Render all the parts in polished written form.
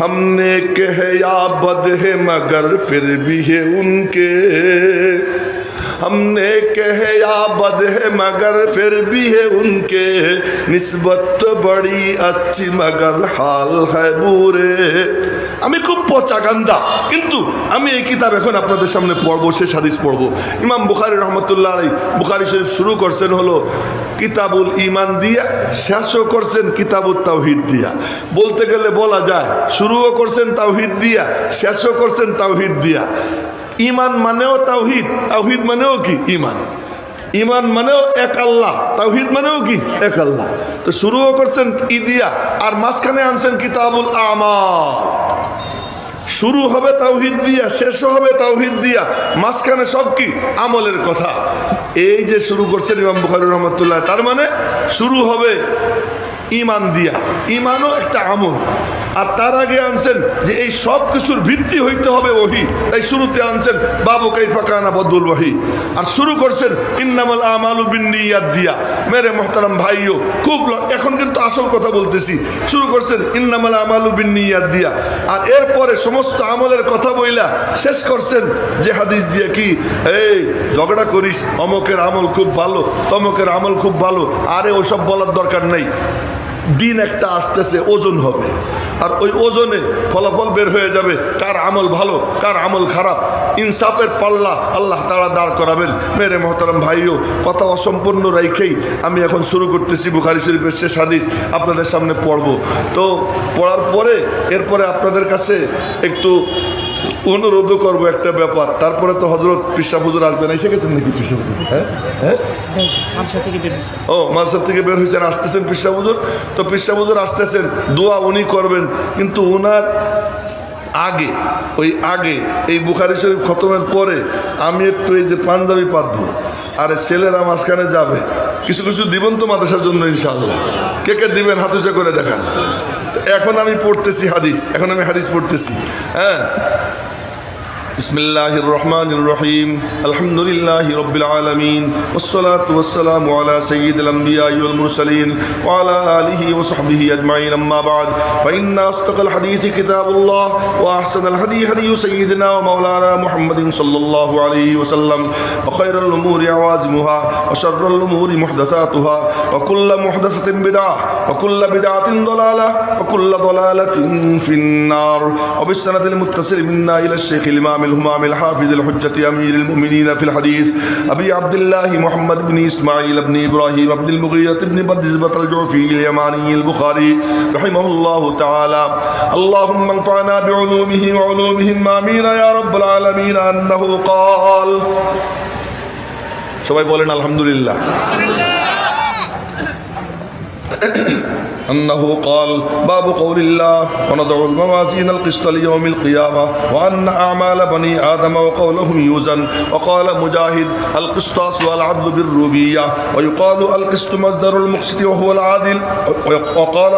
हमने कहे या बद है मगर फिर भी है उनके, हमने कहे या बद है मगर फिर भी है उनके, निस्बत तो बड़ी अच्छी मगर हाल है बुरे। আমি খুব পচা গান্দা, কিন্তু আমি এই কিতাব এখন আপনাদের সামনে পড়বো, শেষ হাদিস পড়বো। ইমাম বুখারী রহমতুল্লাহ আলাইহি বুখারী শরীফ শুরু করছেন হলো কিতাবুল ঈমান দিয়া, শেষও করছেন কিতাবুত তাওহীদ দিয়া। বলতে গেলে বলা যায় শুরুও করছেন তাওহীদ দিয়া, শেষও করছেন তাওহীদ দিয়া। ঈমান মানেও তাওহীদ, তাওহীদ মানেও কি ঈমান, ঈমান মানেও এক আল্লাহ, তাওহীদ মানেও কি এক আল্লাহ। তো শুরুও করছেন ই দিয়া, আর মাঝখানে আনছেন কিতাবুল আমাল। শুরু হবে তাওহীদ দিয়া, শেষও হবে তাওহীদ দিয়া, মাঝখানে সব কি আমলের কথা। এই যে শুরু করছেন ইমাম বুখারী রহমতুল্লাহ, তার মানে শুরু হবে ঈমান দিয়া, ঈমানও একটা আমল। আর তার আগে আনছেন যে এই সব কিছুর ভিত্তি হইতে হবে ওহী, তাই শুরুতে আনছেন বাবু কাইফা কানা বদলুল ওহী, আর শুরু করছেন ইন্নামাল আমালু বিন্নিয়াত দিয়া। মেরে মোহতারাম ভাইও, খুব এখন কিন্তু আসল কথা বলতেছি। শুরু করছেন ইন্নামাল আমালু বিন্নিয়াত দিয়া, আর এরপরে সমস্ত আমলের কথা বইলা শেষ করছেন যে হাদিস দিয়ে কি, এই ঝগড়া করিস, অমকের আমল খুব ভালো, তমকের আমল খুব ভালো, আরে ওসব বলার দরকার নাই। দিন একটা আসতেছে, ওজন হবে, আর ওই ওজনে ফলাফল বের হয়ে যাবে কার আমল ভালো কার আমল খারাপ। ইনসাফের পাল্লা আল্লাহ তাআলা দাঁড় করাবেন। মেরে মোহতারাম ভাইও, কথা অসম্পূর্ণ রেখেই আমি এখন শুরু করতেছি বুখারী শরীফের শেষ হাদিস আপনাদের সামনে পড়ব। তো পড়ার পরে এরপরে আপনাদের কাছে একটু অনুরোধও করবো একটা ব্যাপার। তারপরে তো হযরত পিসা হুজুর আসবেন, এসে গেছেন নাকি পিসা হুজুর? হ্যাঁ, ও মাদ্রাসা থেকে বের হয়েছেন, আসতেছেন পিসা হুজুর। তো পিসা হুজুর আসতেছেন, দোয়া উনি করবেন, কিন্তু ওনার আগে আগে এই বুখারী শরীফ খতমের পরে আমি একটু এই যে পাঞ্জাবি পাতবো, আর ছেলেরা মাঝখানে যাবে। কিছু কিছু দিবেন তো মাদ্রাসার জন্য ইনশাআল্লাহ। কে কে দিবেন হাত উঁচা করে দেখান। এখন আমি পড়তেছি হাদিস, এখন আমি হাদিস পড়তেছি। হ্যাঁ, বিসমিল্লাহির রহমানির রহিম, আলহামদুলিল্লাহি রাব্বিল আলামিন, ওয়াসসালাতু ওয়াসসালামু আলা সাইয়্যিদিল আমবিয়াই ওয়াল মুরসালিন ওয়া আলা আলিহি ওয়া সাহবিহি আজমাইন, আম্মা বা'দ, ফাইন্না আসতাকাল হাদিসি কিতাবুল্লাহ ওয়া আহসানাল হাদী হাদিয়ু সাইয়্যিদিনা ওয়া মাওলানা মুহাম্মাদিন সাল্লাল্লাহু আলাইহি ওয়াসাল্লাম, ওয়া খায়রাল উমুরি আওয়াজিমুহা ওয়া শাররাল উমুরি মুহদাসাতুহা ওয়া কুল্লু মুহদাসাতিন বিদআহ ওয়া কুল্লু বিদআতিন দালালাহ ওয়া কুল্লু দালালাতিন ফিন-নার। ওয়া বিসনাদিল মুত্তাসিল মিন্না ইলা শাইখিল ইমাম الهمام الحافظ الحجة أمير المؤمنين في الحديث أبي عبد الله محمد بن إسماعيل بن إبراهيم بن المغيرة بن بردزبة الجعفي اليماني البخاري رحمه الله تعالى. اللهم انفعنا بعلومه وعلومهم آمين يا رب العالمين. أنه قال, সবাই বলেন আলহামদুলিল্লাহ। أنه قال باب قول الله ونضع الموازين القسط ليوم القيامة وأن أعمال بني آدم وقولهم يوزن. وقال مجاهد القسطاس والعدل بالربوبية، ويقال القسط مصدر المقسط وهو العادل. وقال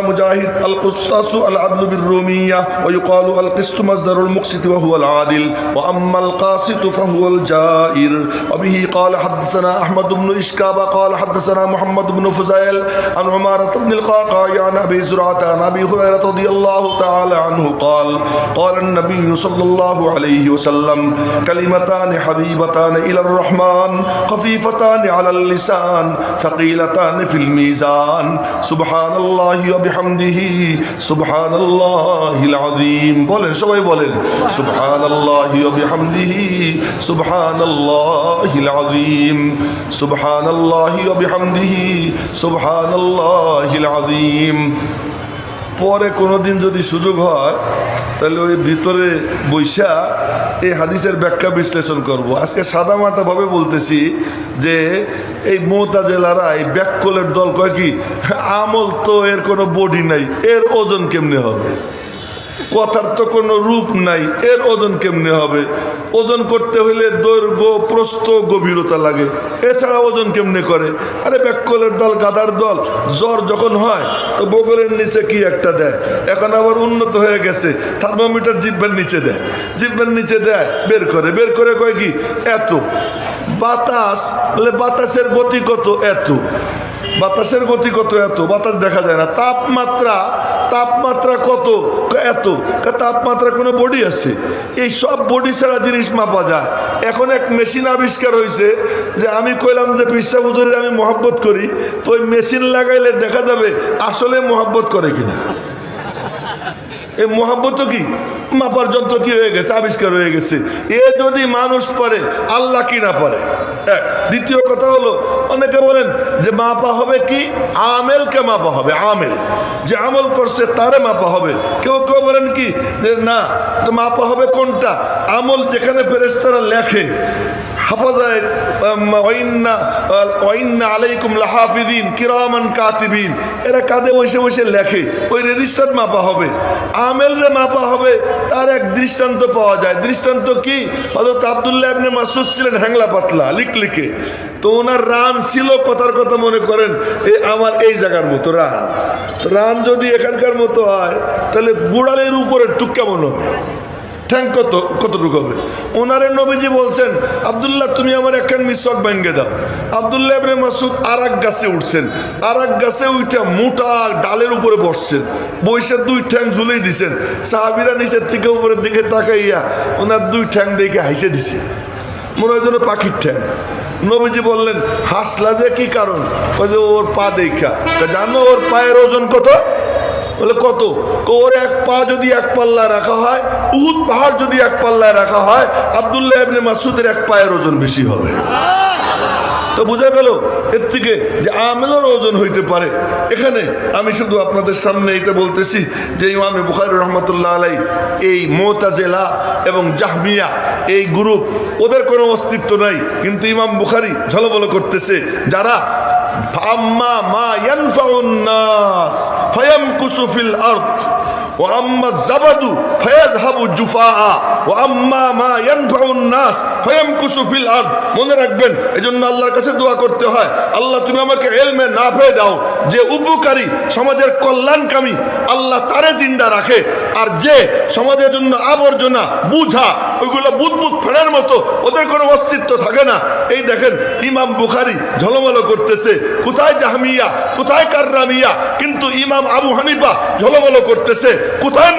مجاهد القسطاس العدل بالرومية، ويقال القسط مصدر المقسط وهو العادل، وأما القاسط فهو الجائر. وبه قال حدثنا أحمد بن إشكاب قال حدثنا محمد بن فزيل عن عمارة بن القعقاع عن أبي زرعة عن أبي هريرة رضي الله تعالى عنه قال قال النبي صلى الله عليه وسلم كلمتان حبيبتان إلى الرحمن خفيفتان على اللسان ثقيلتان في الميزان سبحان الله وبحمده سبحان الله العظيم. বলেন, সবাই বলেন سبحان الله وبحمده سبحان الله العظيم سبحان الله وبحمده سبحان الله العظيم. পরে কোনোদিন যদি সুযোগ হয় তাহলে ওই ভিতরে বৈশা এই হাদিসের ব্যাখ্যা বিশ্লেষণ করব। আজকে সাদামাটাভাবে বলতেছি যে এই মুতাজিলারা এই ব্যাককলের দল কয় কি, আমল তো এর কোনো বডি নাই, এর ওজন কেমনে হবে? কথার তো কোনো রূপ নাই, এর ওজন কেমনে হবে? ওজন করতে হইলে দৈর্ঘ্য প্রস্থ গভীরতা লাগে, এছাড়া ওজন কেমনে করে? আরে ব্যাককলের দল, গাধার দল। জ্বর যখন হয় তো বগলের নিচে কি একটা দেয়, এখন আবার উন্নত হয়ে গেছে থার্মোমিটার জিহ্বার নিচে দেয়, জিহ্বার নিচে দেয়, বের করে কয় কি এত। বাতাস, বলে বাতাসের গতি কত? এত। বাতাসের গতি কত? এত। বাতাস দেখা যায় না। তাপমাত্রা তাপমাত্রা কত? এত। তাপমাত্রা কোনো বডি আছে? এই সব বডি ছাড়া জিনিস মাপা যায়। এখন এক মেশিন আবিষ্কার হয়েছে যে আমি কইলাম যে পিসা হুজুরের আমি মহব্বত করি, তো ওই মেশিন লাগাইলে দেখা যাবে আসলে মহব্বত করে কিনা। এই মহব্বত কি মাপার যন্ত্র কি হয়ে গেছে, আবিষ্কার হয়ে গেছে। এ যদি মানুষ পারে, আল্লাহ কি না পারে? দ্বিতীয় কথা হলো, অনেকে বলেন যে মাপা হবে কি? আমেলকে মাপা হবে। আমেল যে আমল করছে তারে মাপা হবে। কেউ কেউ বলেন কি যে না, তো মাপা হবে কোনটা? আমল যেখানে ফেরেশতারা লেখে, হাফাজায় আলাইকুম লাহাফিদিন কিরামান কাতিবিন, এরা কাঁধে বসে বসে লেখে, ওই রেজিস্টার মাপা হবে। আমেলরে মাপা হবে, তার এক দৃষ্টান্ত পাওয়া যায়। দৃষ্টান্ত কি? হযরত আব্দুল্লাহ ইবনে মাসউদ ছিলেন হ্যাংলা পাতলা, লিখে, তো ওনার রান ছিল কথার কথা মনে করেন আমার এই জায়গার মতো রান যদি এখানকার মতো হয় তাহলে বুড়ালের উপরে টুক কেমন হবে? ঠ্যাং কতটুকু হবে? ওনারে নবীজি বলছেন, আব্দুল্লাহ তুমি আমার একখান মিসওয়াক ভেঙে দাও। আব্দুল্লাহ ইবনে মাসউদ আর এক গাছে উঠছেন, আর এক গাছে উঠে মোটা ডালের উপরে বসছেন, বসে দুই ঠ্যাং ঝুলেই দিছেন। সাহাবীরা নিচের থেকে উপরের দিকে তাকাইয়া ওনার দুই ঠ্যাং দেখে হাসে দিছে, মনে হয় যেন পাখির ঠ্যাং। নবীজি বললেন, হাসলা যে কি কারণ? ওই যে ওর পা দেখা। জানো ওর পায়ের ওজন কত? বলে কত? ওর এক পা যদি এক পাল্লায় রাখা হয়, উহুদ পাহাড় যদি এক পাল্লায় রাখা হয়, আব্দুল্লাহ ইবনে মাসউদের এক পায়ের ওজন বেশি হবে। তো বোঝা গেল এর থেকে যে আমেলের ওজন হইতে পারে। এখানে আমি শুধু আপনাদের সামনে এটা বলতেছি যে ইমাম বুখারী রাহমাতুল্লাহ আলাইহি এই মুতাজিলা এবং জাহমিয়া এই গ্রুপ, ওদের কোনো অস্তিত্ব নাই, কিন্তু ইমাম বুখারী ঝলমল করতেছে যারা আম্মা মা ইয়ানফাউন নাস ফায়ামকুসু ফিল আরদ ওয়া আম্মা যাবাদু ফায়াযহাবু জুফাআ ওয়া আম্মা মা ইয়ানফাউন নাস ফায়ামকুসু ফিল আরদ। মনে রাখবেন, এজন্য আল্লাহর কাছে দোয়া করতে হয়, আল্লাহ তুমি আমাকে ইলমে নাফে দাও, যে উপকারী সমাজের কল্যাণকামী আল্লাহ তারে জিন্দা রাখে, আর যে সমাজের জন্য আবর্জনা বুঝা ওইগুলো বুদবুদ ফেরার মতো ওদের কোনো অস্তিত্ব থাকে না। এই দেখেন ইমাম বুখারী ঝলমল করতেছে, কোথায় জাহমিয়া, কোথায় কাররামিয়া, কিন্তু ইমাম আবু হানিফা ঝলমল করতেছে, কোথায়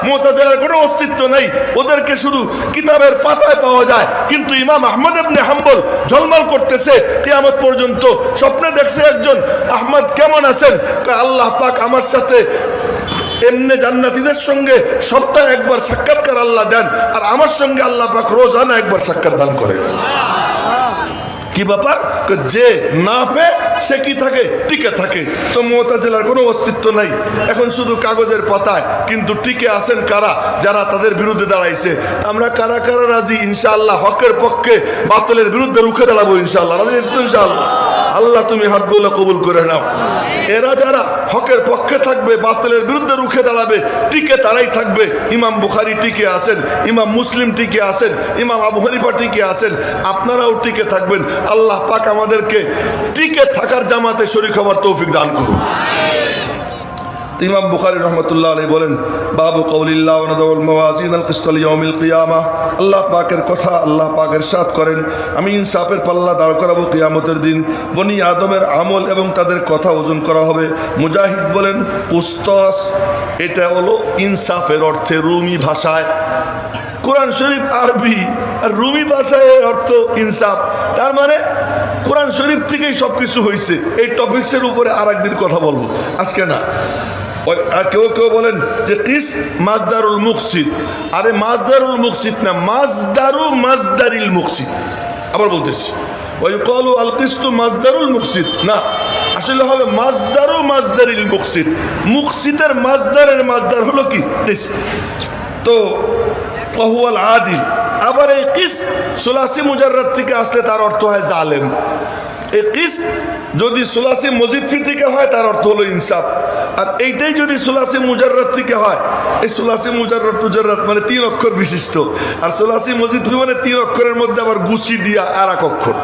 মুতাজিলার কোনো অস্তিত্ব নাই, ওদেরকে শুধু কিতাবের পাতায় পাওয়া যায়। কিন্তু ইমাম আহমদ ইবনে হাম্বল ঝলমল করতেছে কিয়ামত পর্যন্ত। স্বপ্নে দেখছে একজন, আহমদ কেমন আছেন? আল্লাহ পাক আমার সাথে এমনি জান্নাতীদের সঙ্গে সপ্তাহে একবার সাক্ষাৎকার আল্লাহ দেন, আর আমার সঙ্গে আল্লাহ পাক রোজানা একবার সাক্ষাৎ দান করে। কি ব্যাপার? যে না পেয়ে সে কি থাকে? টিকে থাকে। তো মুতাজিলার কোনো অস্তিত্ব নাই, এখন শুধু কাগজের পাতায়। কিন্তু টিকে আছেন কারা? যারা তাদের বিরুদ্ধে দাঁড়াইছে। আমরা কারা কারা রাজি ইনশাআল্লাহ হকের পক্ষে বাতিলের বিরুদ্ধে রুখে দাঁড়াবো ইনশাআল্লাহ? রাজি আছেন তো ইনশাআল্লাহ? আল্লাহ তুমি হাতগুলো কবুল করে নাও। এরা যারা হকের পক্ষে থাকবে, বাতিলের বিরুদ্ধে রুখে দাঁড়াবে, টিকে তারাই থাকবে। ইমাম বুখারী টিকে আছেন, ইমাম মুসলিম টিকে আছেন, ইমাম আবু হানিফা টিকে আছেন, আপনারাও টিকে থাকবেন। আল্লাহ পাক আমাদেরকে টিকে থাকার জামাতে শরীক হওয়ার তৌফিক দান করুন। ইমাম বুখারী রাহমাতুল্লাহ আলাইহি বলেন, বাবু কওলিল্লাহ ওয়া নাদাউল মাওয়াজিন আল কিসত লিয়াউমিল কিয়ামাহ। আল্লাহ পাকের কথা, আল্লাহ পাক ইরশাদ করেন, আমি ইনসাফের পাল্লা দাঁড় করাবো কিয়ামতের দিন। বনি আদমের আমল এবং তাদের কথা ওজন করা হবে। মুজাহিদ বলেন, কুসতাস এটা হলো ইনসাফের অর্থে রুমি ভাষায়। কোরআন শরীফ আরবি আর রুমি ভাষায় অর্থ ইনসাফ। তার মানে কোরআন শরীফ থেকেই সব কিছু হয়েছে। এই টপিক্সের উপরে আর একদিন কথা বলবো, আজকে না। কেউ কেউ বলেন যে কিস মাজদারুল মুকসিদ। আরে মাজদারুল মুকসিদ না, মাজদারিল মুকসিদ। আবার বলতেছি, ওই কল আল কিস্তু মাজদারুল মুকসিদ না, আসলে হবে মাজদারিল মুকসিদ। মুকসিদের মাজদার হলো কি? কিস্ত। তো ওয়াহুয়াল আদিল। আবার এই কিস্ত সুলাসি মুজাররাদ থেকে আসলে তার অর্থ হয় জালেম। এই কিস্ত যদি সুলাসি মজিদফি থেকে হয় তার অর্থ হলো ইনসাফ। আর এইটাই যদি সুলাসি মুজাররাদ থেকে হয়, এই সুলাসি মুজাররাদ মানে 3 অক্ষর বিশিষ্ট, আর সুলাসি মজিদফি মানে 3 অক্ষরের মধ্যে আবার গুছি দিয়া আর এক অক্ষর,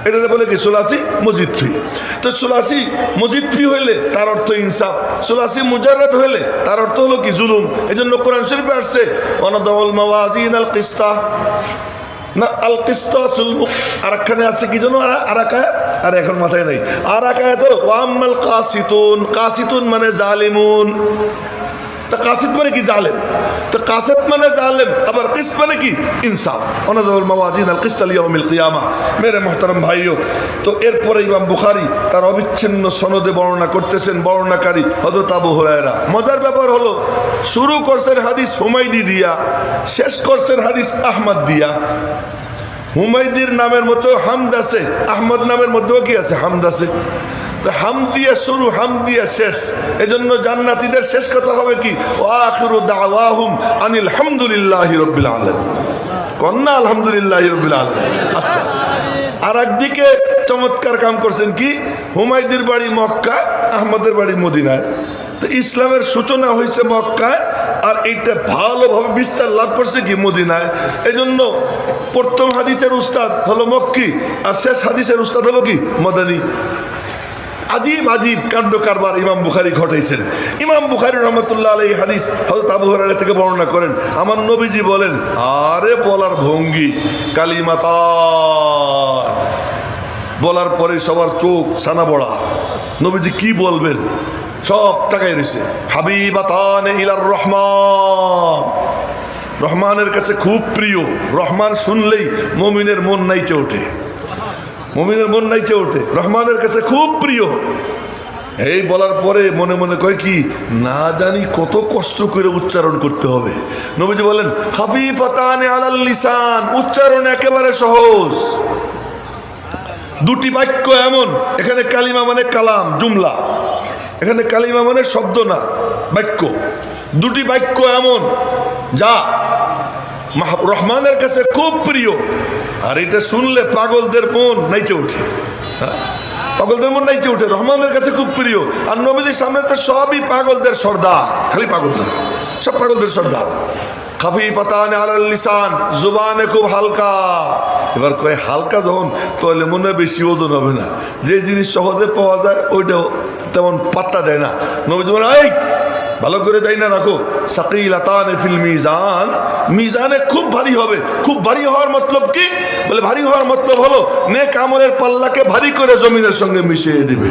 এটা বলে কি সুলাসি মজিদফি। তো সুলাসি মজিদফি হইলে তার অর্থ ইনসাফ, সুলাসি মুজাররাদ হইলে তার অর্থ হলো কি জুলুম। এজন্য কোরআন শরীফে আসছে ওয়ানাদাউল মাওয়াজিন আল কিসতা না আল কিসতাসুল মুক। আরেকখানে আছে কি জানো? আরাকায় আর এখন মাথায় নাই। আর এক আয়াত হলো ওয়াম্মাল কাসিতুন, কাসিতুন মানে জালিমুন। তা কাসিত মানে কি? জালেম। তো কাসিত মানে জালেম, আবার কিসত মানে কি? ইনসাফ। ওনাদুল মাওয়াজিন আল কিসত লিয়াউমিল কিয়ামা। মেরে মুহতারাম ভাইও, তো এরপরে ইমাম বুখারী তার অবিচ্ছিন্ন সনদে বর্ণনা করতেছেন, বর্ণনাকারী হযরত আবু হুরায়রা। মজার ব্যাপার হলো শুরু করছেন হাদিস হুমায়দি দিয়া, শেষ করছেন হাদিস আহমদ দিয়া। হুমায়দির নামের মধ্যেও হামদ আছে, আহমদ নামের মধ্যেও কি আছে? হামদ আছে। তো হাম দিয়ে শুরু, হাম দিয়ে শেষ। এজন্য জান্নাতীদের শেষ কথা হবে কি? ওয়া আখিরু দাওয়াহুম আনিল হামদুলিল্লাহি রাব্বিল আলামিন। কন্না আলহামদুলিল্লাহি রাব্বিল আলামিন। আচ্ছা, আর একদিকে চমৎকার কাম করছেন কি? হুমায়দির বাড়ি মক্কা, আহমদের বাড়ি মদিনায়। তো ইসলামের সূচনা হয়েছে মক্কায়, আর এইটা ভালোভাবে বিস্তার লাভ করছে কি? মদিনায়। এই জন্য প্রথম হাদিসের উস্তাদ হলো মক্কি, আর শেষ হাদিসের উস্তাদ হলো কি? মদানী। আজীব আজীব কাণ্ড কারবার ইমাম বুখারী ঘটাইছেন। ইমাম বুখারী রহমতুল্লাহ আলাইহি হাদিস হযরত আবু হুরায়রা থেকে বর্ণনা করেন, আমার নবীজি বলেন, আরে বলার ভঙ্গি, কালিমাতান, বলার পরে সবার চোখ ছানা বড়া। নবীজি কি বলবেন সব তাকাই রয়েছে। হাবিবাতান ইলার রহমান, রহমানের কাছে খুব প্রিয়। রহমান শুনলেই মুমিনের মন নাইচে ওঠে, মুমিনের মন নাইচে ওঠে। রহমানের কাছে খুব প্রিয়। এই বলার পরে মনে মনে কয় কি, না জানি কত কষ্ট করে উচ্চারণ করতে হবে। নবীজি বলেন খাফিফাতানে আলাল লিসান, উচ্চারণ একেবারে সহজ। দুটি বাক্য এমন, এখানে কালিমা মানে কালাম, জুমলা। এখানে কালিমা মানে শব্দ না, বাক্য। দুটি বাক্য এমন যা রহমানের কাছে খুব প্রিয়। আর এটা শুনলে পাগলদের মন নাইচে ওঠে, পাগলদের মন নাইচে ওঠে। রহমানের কাছে খুব প্রিয়। আর নবীদের সামনে তো সবই পাগলদের সর্দার, খালি পাগল না, সব পাগলদের সর্দার। খাফিফাতানে আলাল লিসান, জুবানে খুব হালকা। এবার কয় হালকা যখন, তাহলে মনে হয় বেশি ওজন হবে না। যে জিনিস সহজে পাওয়া যায় ওইটাও তেমন পাত্তা দেয় না। নবীজি বলেন, এই ভালো করে যাই না রাখো, সাকিলাতানে ফিল মিজান, মিজানে খুব ভারী হবে। খুব ভারী হওয়ার মতলব কি? বলে ভারী হওয়ার মতলব হলো নেক আমলের পাল্লাকে ভারী করে জমিনের সঙ্গে মিশিয়ে দিবে।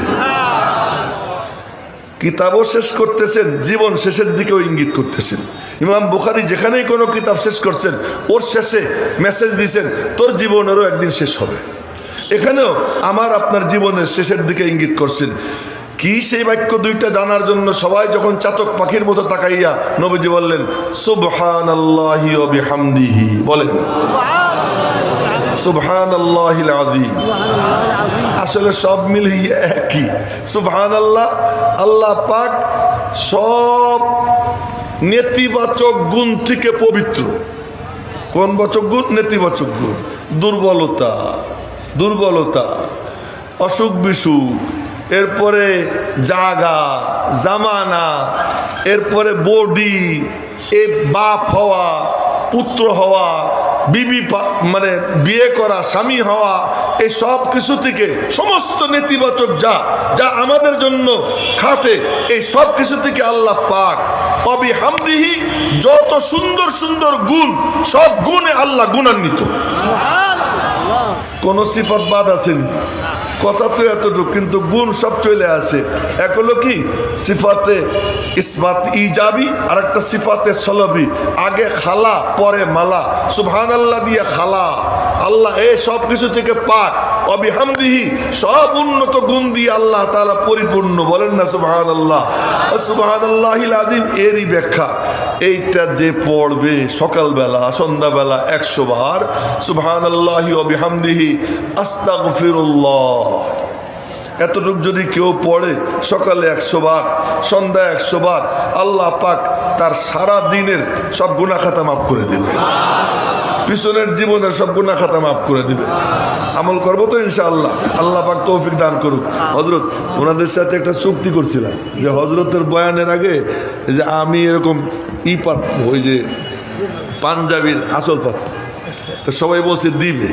কিতাবও শেষ করতেছেন, জীবন শেষের দিকেও ইঙ্গিত করতেছেন। ইমাম বুখারী যেখানেই কোনো কিতাব শেষ করছেন, ওর শেষে মেসেজ দিয়েছেন তোর জীবনেরও একদিন শেষ হবে। এখানেও আমার আপনার জীবনের শেষের দিকে ইঙ্গিত করছেন। কি সেই বাক্য দুইটা জানার জন্য সবাই যখন চাতক পাখির মতো তাকাইয়া নবীজি বললেন সুবহানাল্লাহি ওয়া বিহামদিহি, বলেন সুবহানাল্লাহিল আযীম। আসলে সব মিলিয়ে একই। সুবহানাল্লাহ, আল্লাহ পাক সব নেতিবাচক গুণ থেকে পবিত্র। কোন বাচক গুণ? নেতিবাচক গুণ। দুর্বলতা, দুর্বলতা, অসুখ বিসুখ, এরপরে জাগা জামানা, এরপরে বডি, এ বাপ হওয়া, পুত্র হওয়া, বিবি মানে বিয়ে করা, স্বামী হওয়া, এই সব কিছু থেকে সমস্ত নেতিবাচক যা যা আমাদের জন্য খাটে, এই সব কিছু থেকে আল্লাহ পাক অবিহামদিহি, যত সুন্দর সুন্দর গুণ, সব গুণে আল্লাহ গুণান্বিত। কোন সিফাত বাদ আসেনি। কথা তো এতটুকু, কিন্তু গুণ সব চলে আসে। এক হলো কি সিফাতে ইসবাত ইজাবি, আর একটা সিফাতে সলবি। আগে খালা পরে মালা। সুবহানাল্লাহ দিয়ে খালা, আল্লাহ এই সব কিছু থেকে পাক। অবিহামদিহি, সব উন্নত গুণ দিয়ে আল্লাহ তাআলা পরিপূর্ণ। বলেন না সুবহানাল্লাহ। সুবহানাল্লাহিল আযীম এরই ব্যাখ্যা। এইটা যে পড়বে সকালবেলা সন্ধ্যাবেলা 100 বার সুবহানাল্লাহি ওয়া বিহামদিহি আস্তাগফিরুল্লাহ, এতটুক যদি কেউ পড়ে সকালে 100 বার, সন্ধ্যায় 100 বার, আল্লাহ পাক তার সারা দিনের সব গুনাহ খাতা মাফ করে দেবে। পিছনের জীবনের সব গুনাহ খাতা মাফ করে দিবে। আমল করবো তো ইনশাআল্লাহ। আল্লাহ পাক তৌফিক দান করুক। হযরত ওনাদের সাথে একটা চুক্তি করছিলাম যে হযরতের বয়ানের আগে যে আমি এরকম ওই যে পাঞ্জাবির আসল পাত, তো সবাই বলছে দিবে।